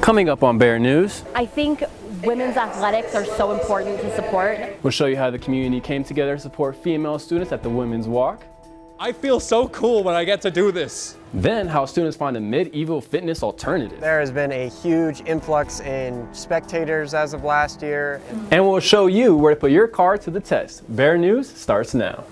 Coming up on Bear News, I think women's athletics are so important to support. we'll show you how the community came together to support female students at the Women's Walk. I feel so cool when I get to do this. Then how students find a medieval fitness alternative. There has been a huge influx in spectators as of last year. And we'll show you where to put your car to the test. Bear News starts now.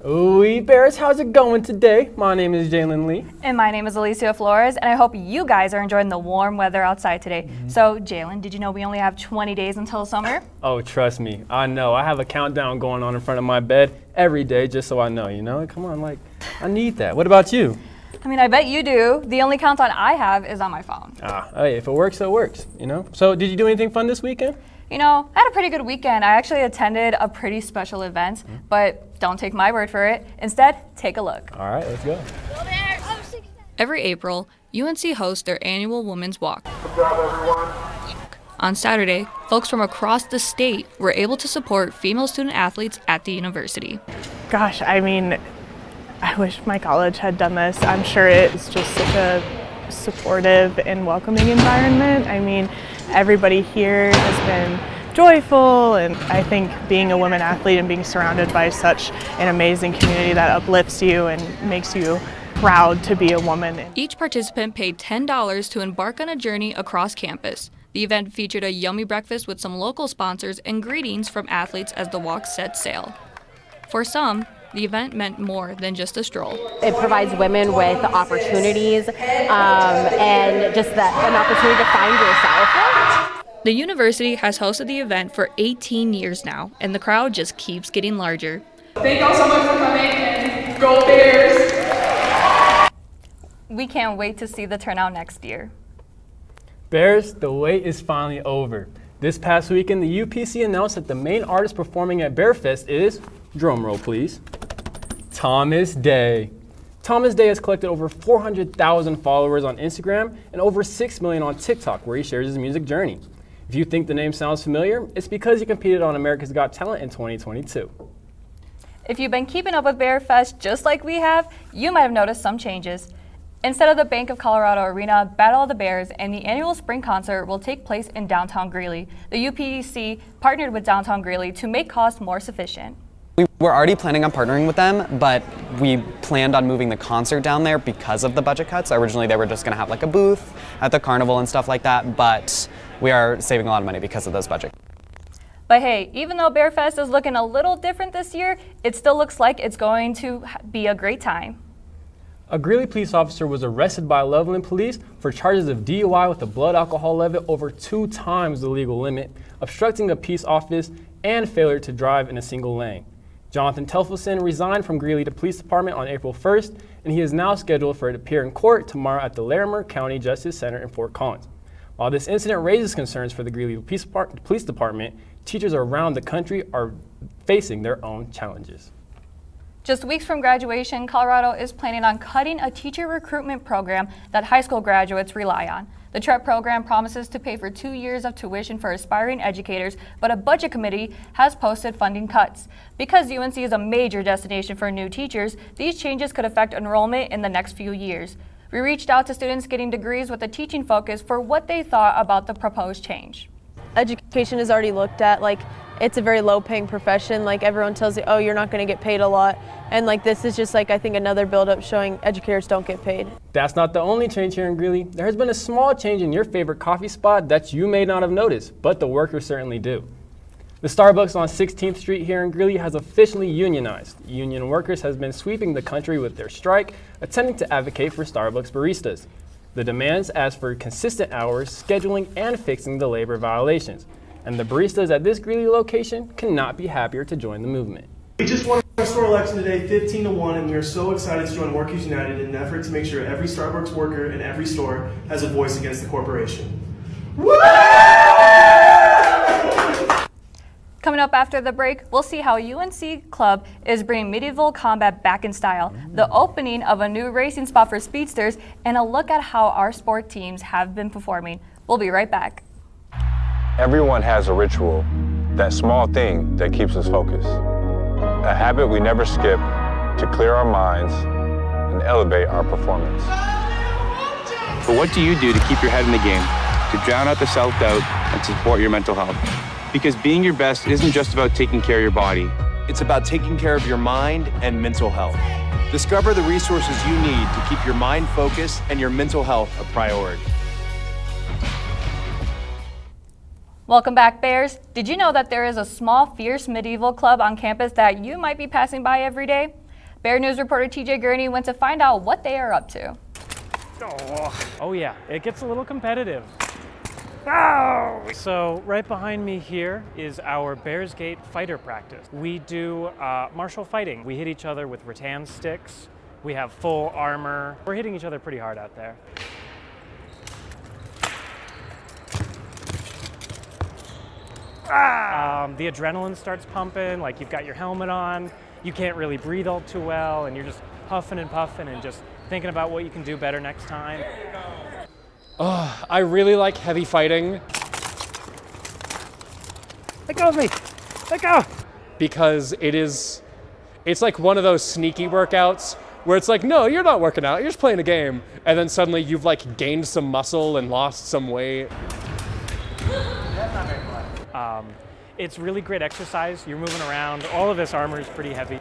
Ooh, Bears, how's it going today? My name is Jalen Lee. And my name is Alicia Flores, and I hope you guys are enjoying the warm weather outside today. So, Jalen, did you know we only have 20 days until summer? Oh, trust me, I know. I have a countdown going on in front of my bed every day just so I know, you know? Come on, like, I need that. What about you? I mean, I bet you do. The only countdown I have is on my phone. Hey, if it works, it works, you know? So, did you do anything fun this weekend? You know, I had a pretty good weekend. I actually attended a pretty special event, but don't take my word for it. Instead, take a look. All right, let's go. Every April, UNC hosts their annual Women's Walk. Good job, everyone. On Saturday, folks from across the state were able to support female student athletes at the university. Gosh, I mean, I wish my college had done this. I'm sure it's just such a supportive and welcoming environment. I mean, everybody here has been joyful, and I think being a women athlete and being surrounded by such an amazing community that uplifts you and makes you proud to be a woman. Each participant paid $10 to embark on a journey across campus. The event featured a yummy breakfast with some local sponsors and greetings from athletes as the walk set sail. For some, the event meant more than just a stroll. It provides women with opportunities and just an opportunity to find yourself. The university has hosted the event for 18 years now, and the crowd just keeps getting larger. Thank y'all so much for coming, and go Bears! We can't wait to see the turnout next year. Bears, the wait is finally over. This past weekend, the UPC announced that the main artist performing at Bearfest is, drumroll please, Thomas Day. Thomas Day has collected over 400,000 followers on Instagram and over 6 million on TikTok, where he shares his music journey. If you think the name sounds familiar, it's because he competed on America's Got Talent in 2022. If you've been keeping up with Bearfest just like we have, you might have noticed some changes. Instead of the Bank of Colorado Arena, Battle of the Bears and the annual spring concert will take place in downtown Greeley. The UPC partnered with downtown Greeley to make costs more sufficient. We were already planning on partnering with them, but we planned on moving the concert down there because of the budget cuts. Originally, they were just going to have like a booth at the carnival and stuff like that, but we are saving a lot of money because of those budget. But hey, even though Bearfest is looking a little different this year, it still looks like it's going to be a great time. A Greeley police officer was arrested by Loveland police for charges of DUI with a blood alcohol level over 2 times the legal limit, obstructing a peace office, and failure to drive in a single lane. Jonathan Telfelson resigned from Greeley Police Department on April 1st, and he is now scheduled for it to appear in court tomorrow at the Larimer County Justice Center in Fort Collins. While this incident raises concerns for the Greeley Police Department, teachers around the country are facing their own challenges. Just weeks from graduation, Colorado is planning on cutting a teacher recruitment program that high school graduates rely on. The TREP program promises to pay for 2 years of tuition for aspiring educators, but a budget committee has posted funding cuts. Because UNC is a major destination for new teachers, these changes could affect enrollment in the next few years. We reached out to students getting degrees with a teaching focus for what they thought about the proposed change. Education is already looked at like it's a very low-paying profession. Like everyone tells you, oh, you're not going to get paid a lot, and like this is just like I think another build-up showing educators don't get paid. That's not the only change here in Greeley. There has been a small change in your favorite coffee spot that you may not have noticed, but the workers certainly do. The Starbucks on 16th Street here in Greeley has officially unionized. Union workers has been sweeping the country with their strike, attempting to advocate for Starbucks baristas. The demands ask for consistent hours, scheduling, and fixing the labor violations. And the baristas at this Greeley location cannot be happier to join the movement. We just won our store election today 15-1, and we are so excited to join Workers United in an effort to make sure every Starbucks worker in every store has a voice against the corporation. Woo! Coming up after the break, we'll see how UNC Club is bringing medieval combat back in style, the opening of a new racing spot for speedsters, and a look at how our sport teams have been performing. We'll be right back. Everyone has a ritual, that small thing that keeps us focused. A habit we never skip to clear our minds and and elevate our performance. But what do you do to keep your head in the game, to drown out the self-doubt and to support your mental health? Because being your best isn't just about taking care of your body. It's about taking care of your mind and mental health. Discover the resources you need to keep your mind focused and your mental health a priority. Welcome back, Bears. Did you know that there is a small, fierce medieval club on campus that you might be passing by every day? Bear News reporter TJ Gurney went to find out what they are up to. Oh yeah, it gets a little competitive. Ow! So right behind me here is our Bears Gate fighter practice. We do martial fighting. We hit each other with rattan sticks. We have full armor. We're hitting each other pretty hard out there. The adrenaline starts pumping, like you've got your helmet on, you can't really breathe all too well, and you're just huffing and puffing and just thinking about what you can do better next time. I really like heavy fighting. Let go of me! Let go! Because it's like one of those sneaky workouts where it's like, no, you're not working out, you're just playing a game. And then suddenly you've like gained some muscle and lost some weight. It's really great exercise. You're moving around. All of this armor is pretty heavy.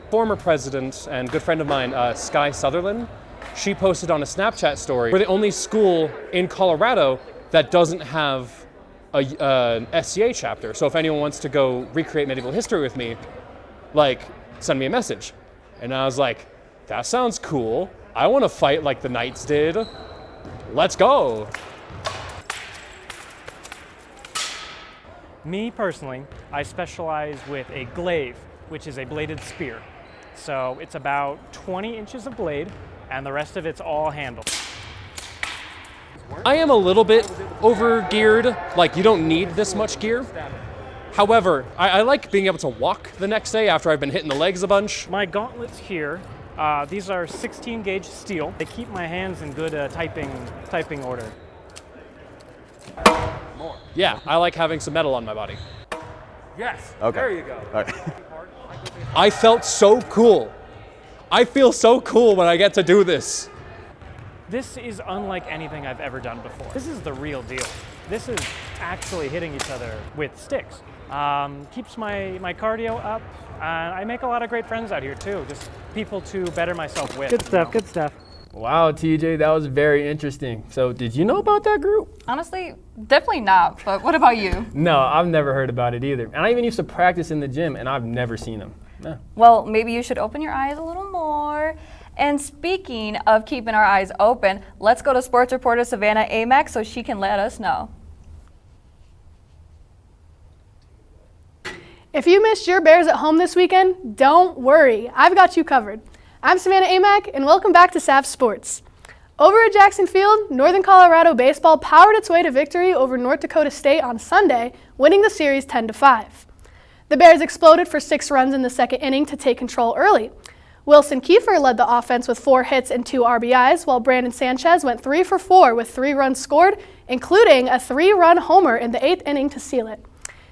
Former president and good friend of mine, Sky Sutherland, she posted on a Snapchat story, we're the only school in Colorado that doesn't have an SCA chapter. So if anyone wants to go recreate medieval history with me, like, send me a message. And I was like, that sounds cool. I want to fight like the knights did. Let's go. Me personally, I specialize with a glaive, which is a bladed spear. So it's about 20 inches of blade, and the rest of it's all handle. I am a little bit over-geared, like you don't need this much gear. However, I like being able to walk the next day after I've been hitting the legs a bunch. My gauntlets here, these are 16 gauge steel. They keep my hands in good typing order. Yeah, I like having some metal on my body. Yes, Okay. there you go. Okay. I felt so cool. I feel so cool when I get to do this. This is unlike anything I've ever done before. This is the real deal. This is actually hitting each other with sticks. Keeps my cardio up. I make a lot of great friends out here too, just people to better myself with. Good stuff, good stuff. Wow, TJ, that was very interesting. So did you know about that group? Honestly, definitely not, but what about you? No, I've never heard about it either. And I even used to practice in the gym, and I've never seen them. No. Well, maybe you should open your eyes a little more. And speaking of keeping our eyes open, let's go to sports reporter Savannah Amack so she can let us know. If you missed your Bears at home this weekend, don't worry. I've got you covered. I'm Savannah Amack, and welcome back to SAF Sports. Over at Jackson Field, Northern Colorado baseball powered its way to victory over North Dakota State on Sunday, winning the series 10-5. The Bears exploded for 6 runs in the second inning to take control early. Wilson Kiefer led the offense with 4 hits and 2 RBIs, while Brandon Sanchez went 3 for 4 with 3 runs scored, including a 3-run homer in the 8th inning to seal it.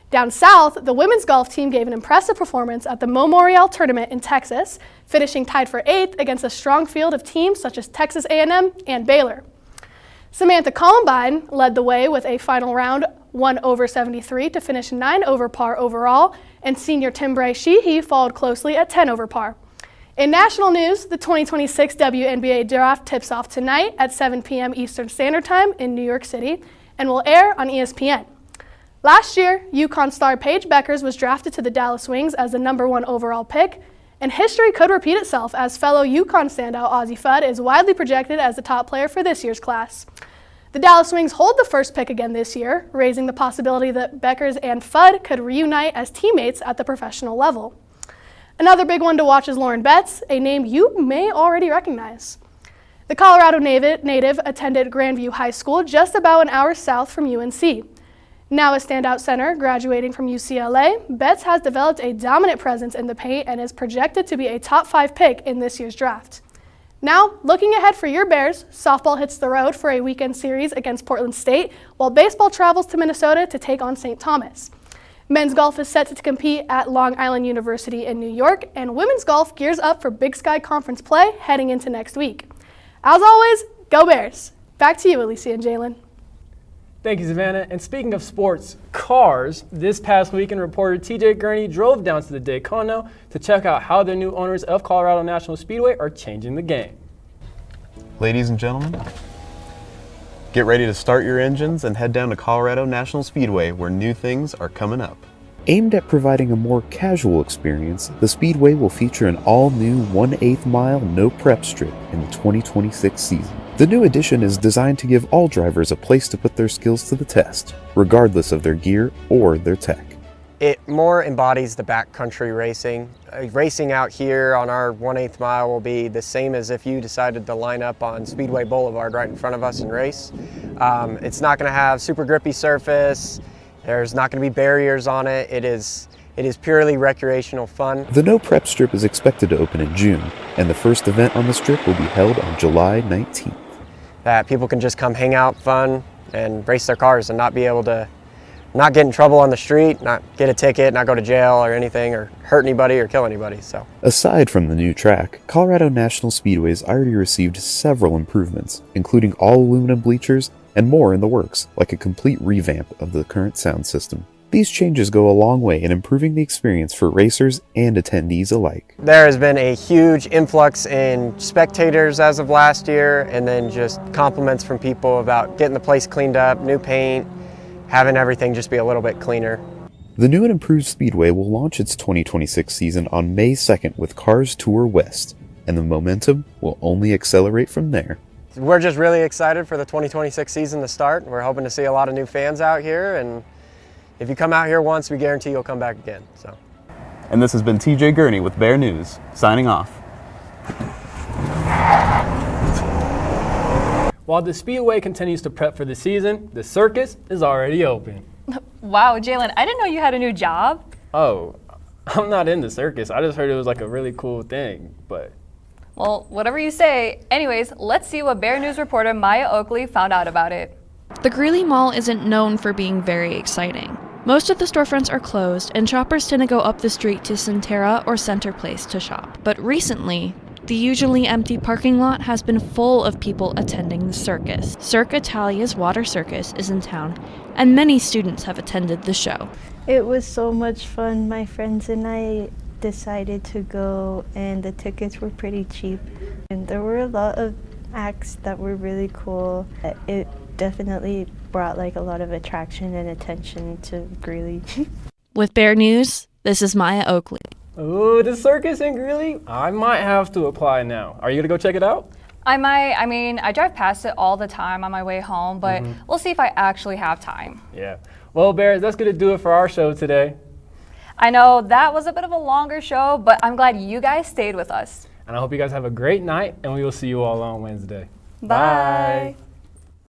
Down south, the women's golf team gave an impressive performance at the Memorial Tournament in Texas, finishing tied for 8th against a strong field of teams such as Texas A&M and Baylor. Samantha Columbine led the way with a final round 1/73 to finish 9 over par overall, and senior Timbre Sheehy followed closely at 10 over par. In national news, the 2026 WNBA draft tips off tonight at 7 p.m. Eastern Standard Time in New York City and will air on ESPN. Last year, UConn star Paige Beckers was drafted to the Dallas Wings as the #1 overall pick, and history could repeat itself as fellow UConn standout Ozzie Fudd is widely projected as the top player for this year's class. The Dallas Wings hold the first pick again this year, raising the possibility that Beckers and Fudd could reunite as teammates at the professional level. Another big one to watch is Lauren Betts, a name you may already recognize. The Colorado native attended Grandview High School just about an hour south from UNC. Now a standout center, graduating from UCLA, Betts has developed a dominant presence in the paint and is projected to be a top 5 pick in this year's draft. Now, looking ahead for your Bears, softball hits the road for a weekend series against Portland State, while baseball travels to Minnesota to take on St. Thomas. Men's golf is set to compete at Long Island University in New York, and women's golf gears up for Big Sky Conference play heading into next week. As always, go Bears! Back to you, Alicia and Jalen. Thank you, Savannah. And speaking of sports cars, this past weekend, reporter TJ Gurney drove down to the Daycona to check out how the new owners of Colorado National Speedway are changing the game. Ladies and gentlemen, get ready to start your engines and head down to Colorado National Speedway, where new things are coming up. Aimed at providing a more casual experience, the Speedway will feature an all-new 1/8 mile no prep strip in the 2026 season. The new addition is designed to give all drivers a place to put their skills to the test, regardless of their gear or their tech. It more embodies the backcountry racing. Racing out here on our 1/8 mile will be the same as if you decided to line up on Speedway Boulevard right in front of us and race. It's not going to have super grippy surface. There's not going to be barriers on it. It is purely recreational fun. The no prep strip is expected to open in June, and the first event on the strip will be held on July 19th. That people can just come hang out, fun, and race their cars and not be able to not get in trouble on the street, not get a ticket, not go to jail or anything, or hurt anybody or kill anybody. So, aside from the new track, Colorado National Speedway's already received several improvements, including all aluminum bleachers and more in the works, like a complete revamp of the current sound system. These changes go a long way in improving the experience for racers and attendees alike. there has been a huge influx in spectators as of last year, and then just compliments from people about getting the place cleaned up, new paint, having everything just be a little bit cleaner. The new and improved Speedway will launch its 2026 season on May 2nd with Cars Tour West, and the momentum will only accelerate from there. We're just really excited for the 2026 season to start. We're hoping to see a lot of new fans out here, and if you come out here once, we guarantee you'll come back again. So. And this has been TJ Gurney with Bear News, signing off. While the Speedway continues to prep for the season, the circus is already open. Wow, Jalen, I didn't know you had a new job. Oh, I'm not in the circus. I just heard it was like a really cool thing, but... Well, whatever you say. Anyways, let's see what Bear News reporter Maya Oakley found out about it. The Greeley Mall isn't known for being very exciting. Most of the storefronts are closed, and shoppers tend to go up the street to Centera or Center Place to shop. But recently, the usually empty parking lot has been full of people attending the circus. Cirque Italia's Water Circus is in town, and many students have attended the show. It was so much fun. My friends and I decided to go, and the tickets were pretty cheap. And there were a lot of acts that were really cool. It definitely brought like a lot of attraction and attention to Greeley. With Bear News, this is Maya Oakley. Oh, the circus in Greeley? I might have to apply now. Are you gonna go check it out? I might. I mean, I drive past it all the time on my way home, but we'll see if I actually have time. Yeah. Well, Bears, that's gonna do it for our show today. I know that was a bit of a longer show, but I'm glad you guys stayed with us. And I hope you guys have a great night, and we will see you all on Wednesday. Bye.